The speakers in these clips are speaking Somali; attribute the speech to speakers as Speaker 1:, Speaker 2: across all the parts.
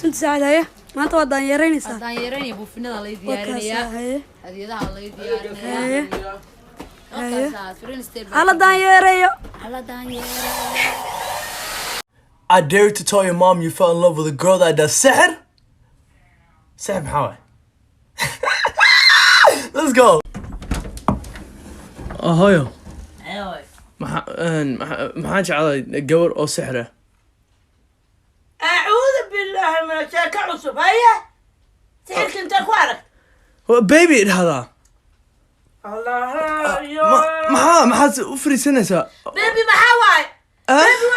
Speaker 1: سنت ساعة هي ما أنت ودان يريني ساعة
Speaker 2: ودان يريني أبو فينا الله يديارني هذه ذا الله يديارني
Speaker 1: على دان يريو
Speaker 2: على دان يريو
Speaker 3: I dare you to tell your mom you fell in love with a girl that does sihr. Sihr محاوي. Let's go. هايو.
Speaker 2: أيوة.
Speaker 3: ما على جور أو سحرة.
Speaker 4: أعوذ بالله من الشيطان الرجيم هيا سحر كنت أخوانك.
Speaker 3: بيبي هذا.
Speaker 4: الله يا.
Speaker 3: ما أفري سنة سا.
Speaker 4: بيبي محاوي. بيبي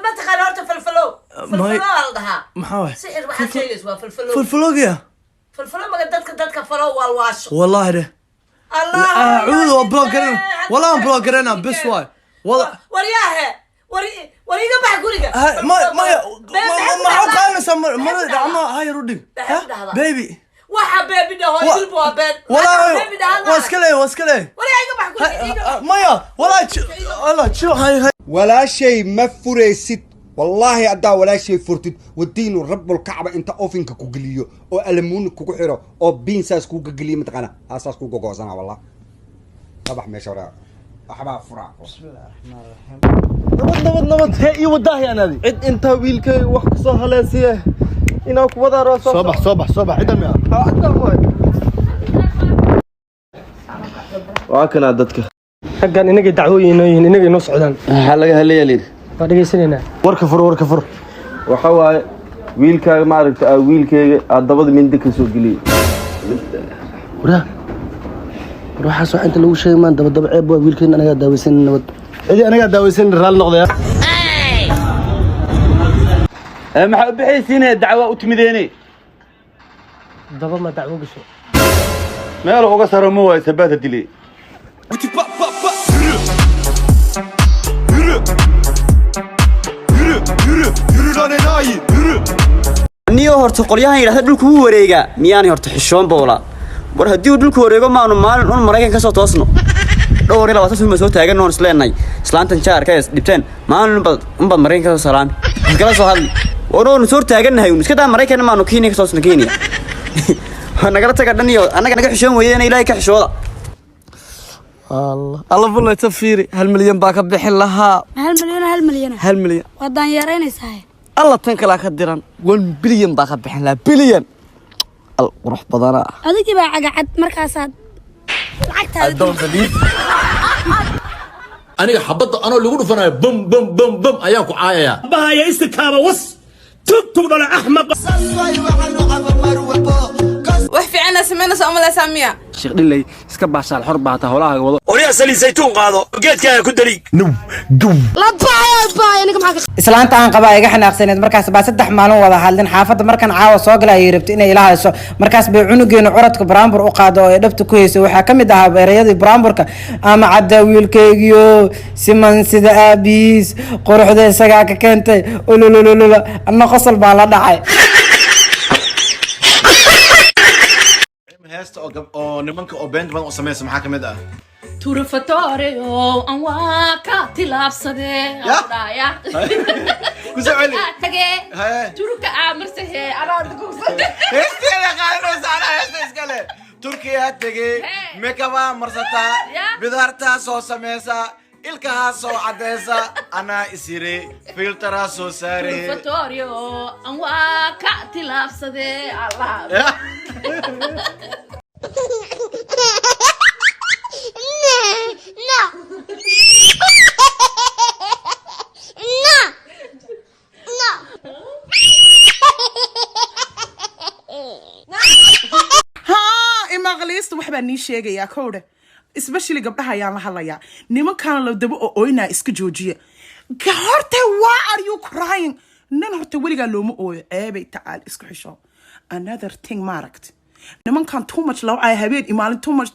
Speaker 4: ما تخيلت فلفلو. فلفلو والدها.
Speaker 3: محاوي.
Speaker 4: سحر ما حد شيء اسمه فلفلو.
Speaker 3: فلفلوقيا.
Speaker 4: فلفلو ما قدرت فلو والواش.
Speaker 3: والله ده.
Speaker 4: الله.
Speaker 3: أعوذ بلوجرنا. والله بلوجرنا بس واي. والله.
Speaker 4: ورياه. وريقة بحقولك.
Speaker 3: ما هو كان سمر مرة عم هاي ردي. بيبي.
Speaker 4: وحبيبي ده هو يلبوا بين.
Speaker 3: والله. واسكلي.
Speaker 4: وريقة بحقولك.
Speaker 3: مايا والله شو هاي.
Speaker 5: ولا شيء ما فريست والله أدا ولا شيء فرتد والدين رب الكعبة أنت أوفينك كوجليو أو ألمون كوجحرة أو بينساس كوجليو متقنا أساس كوجوزنا والله طبعا ما شورا أحباب فرع
Speaker 6: بسم الله الرحمن الرحيم نبض هي وداه أنا دي عد أنت ويلك وحصة هلاسية إنه كودا راس صبح عدم يا وعكنا عدتك حقا إنك دعوي إنك نص عدن
Speaker 7: حلقة هلي يليد
Speaker 6: فدقي سنينا وركفر
Speaker 7: وحوا ويلك ما عرفت ويلك الضبط من دك سوق لي
Speaker 6: ولا روح اسمع انت لو شيء ما دب عيب ويلك انا قاعد داويسن نبد عيدي انا قاعد داويسن رال نقضي
Speaker 7: ما بحيسين دعوه وتمديني
Speaker 6: دب ما دعوه بشو
Speaker 7: ما لو قصر مو ثبات الدلي
Speaker 8: niyo horta qolyahan yiraahdo dhulku uu wareega miyaan horta xishoon boola war hadii uu dhulku wareego maanu maalin un Mareykan ka soo toosno dhowr iyo 20 film soo taagan noon isleenay islaantan jaarka is dhibteen maalin bad Mareykan ka soo salaam kala soo hadli waroon soo taaganahay iska daa Mareykan maanu Kenya ka soo soo Kenya nagala taga dhaniyo anaga naga xishoon weeyeen Ilaahay ka xishooda
Speaker 3: الله والله تفيري هالمليون باك بحل لها هالمليون
Speaker 1: ودان يريني ساعة
Speaker 3: الله تنكلا كديران 1 بليون باك بحل لها بليون الروح بدنا
Speaker 1: هذيك بقى قعد مركزات
Speaker 3: الدون زليل
Speaker 9: أنا حبضت أنا اللي يقولوا فأنا بم أياكو عايا
Speaker 10: بايا استكابة وص تكتب على أحمق
Speaker 2: وحفي عنا سمينا سأملا سامية
Speaker 6: شيخ دلي اسكا باشا الحرب باتا هولاها وضو
Speaker 10: وريا سلي زيتون قاضو قيت كايا كدري
Speaker 1: لا باي أنا كم
Speaker 11: islaanta aan qaba iga xanaaqsaneed markaas baa 3 maalin wada hadlin xaafada markan caawa soo galay ay rabtay inay ilaahiso markaas bay cunugeena curadka Brambur u qaado oo dhabta ku heysay waxa kamid ahaa beerayadii Bramburka ama cadda wiilkaygiyo siman sida aabis quruxda isaga ka keentay ololololo anna qosol baa la dhacay
Speaker 9: هست أو نمانك أو بند بان أسميه سمحة كمدة
Speaker 2: تورفتوريو أنواكا تلاب صدي يا
Speaker 9: كوزا علي
Speaker 2: تجي تورك عامر سهي أنا أدكوس
Speaker 9: هستي يا خالد على هستي إسكالي تركيا تجي مكوا مرستا بدارتا سو سميسا إلكها سو عدسا أنا إسيري فلترا سو ساري
Speaker 2: تورفتوريو أنواكا تلاب صدي الله
Speaker 4: imaqliista waxbaa nii sheegayaa kowdhe especially gabdhaha ayaan la hadlayaa nimankan la dabo oo ooynaa iska joojiya horta why are you crying nin horta weligaa looma ooyo ceebay tacaal isku xisho another thing maaragt nimankan too much law ay habeen imaalin too much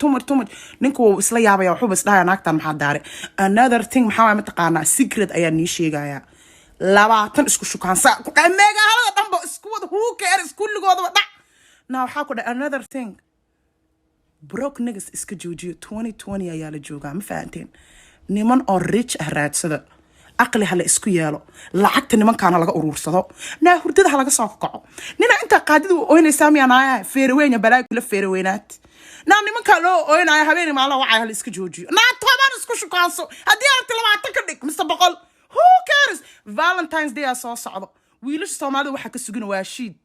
Speaker 4: ninka wuu isla yaabaya wuxuu bas dhahay naagtan maxaa daare another thing maxaa ma taqaanaa secret ayaa nii sheegayaa 20 isku shukaansa ku dhameega halada dhanba isku wada who cares kulligoodaba dhac now waxa ku dhahay another thing broke niggas iska joojiyo 2020 ayaa la joogaa ma fahanteen niman oo rich ah raadsada aqli hala isku yeelo lacagta nimankaana laga uruursado naa hurdada ha laga soo kaco nina inta qaadida u ooynaysaa miyaanaya feerweyn balaa kula feerweynaad naa nimanka loo ooynaya habeen maala wacay hal iska joojiyo naa toban isku shukaanso haddii aad 20 ka dhig mise 100 who cares Valentine's Day soo socdo wiilasha Soomaalida waxa ka sugan waa shiid